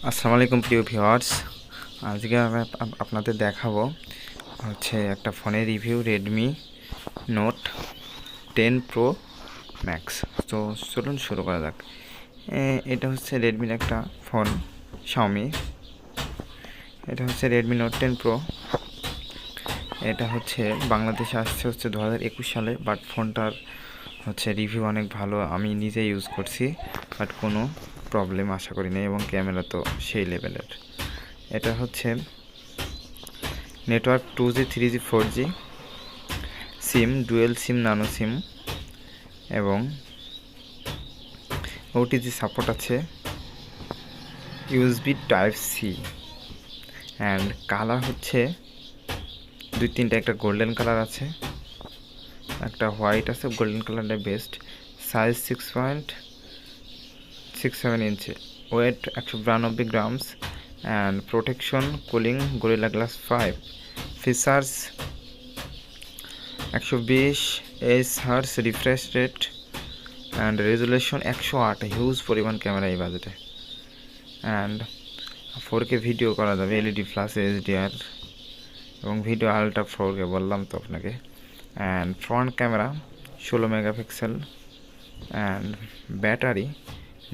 আসসালামু আলাইকুম প্রিয় ভিউয়ার্স, আজকে আমি আপনাদের দেখাবো হচ্ছে একটা ফোনের review Redmi note 10 pro max. তো চলুন শুরু করা যাক। এটা হচ্ছে রেডমির একটা ফোন, শাওমি। এটা হচ্ছে রেডমি নোট 10 প্রো। এটা হচ্ছে বাংলাদেশে আসছে হচ্ছে 2021 সালে, বাট ফোনটার হচ্ছে রিভিউ অনেক ভালো। আমি নিজে ইউজ করছি, বাট কোনো প্রবলেম আশা করি না, এবং ক্যামেরা তো সেই লেভেলের। এটা হচ্ছে নেটওয়ার্ক 2G 3G 4G, সিম ডুয়েল সিম, নানো সিম, এবং ওটিজি সাপোর্ট আছে, USB type C. And colour হচ্ছে দুই তিনটা, একটা গোল্ডেন কালার আছে, একটা হোয়াইট আছে। গোল্ডেন কালারটা best. Size 6.67 inch, weight 192 grams, and protection Corning Gorilla Glass 5। Features 120 Hz refresh rate, and resolution 108, huge পরিমাণ ক্যামেরা এই বাজেটে। অ্যান্ড 4K ভিডিও করা যাবে, এলইডি প্লাস এইচডিআর, এবং ভিডিও আলট্রা 4K বললাম তো আপনাকে। And front camera 16 megapixel, and battery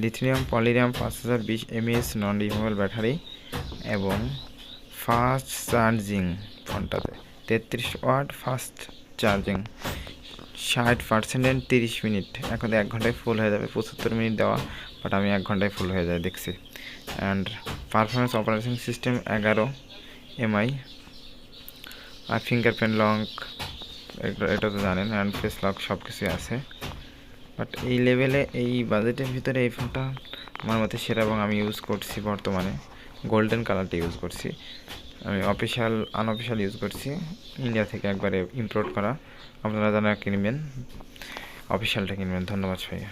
lithium polymer 5020 mAh non removable battery, এবং ফাস্ট চার্জিং ফোনটাতে 33 ওয়াট ফাস্ট চার্জিং, 60% 30 মিনিট। এখন 1 ঘন্টায় ফুল হয়ে যাবে, 75 মিনিট দেওয়া, বাট আমি 1 ঘন্টায় ফুল হয়ে যায় দেখছি। And performance operating system 11 MI, আর ফিঙ্গারপ্রিন্ট লক, এটা তো জানেন, অ্যান্ড ফেস লক সব কিছুই আছে। বাট এই লেভেলে এই বাজেটের ভিতরে এই ফোনটা আমার মতে সেরা, এবং আমি ইউজ করছি বর্তমানে গোল্ডেন কালারটা ইউজ করছি। আমি আনঅফিশিয়াল ইউজ করছি, ইন্ডিয়া থেকে একবারে ইম্পোর্ট করা। আপনারা যারা কিনবেন অফিশিয়ালটা কিনবেন। ধন্যবাদ ভাইয়া।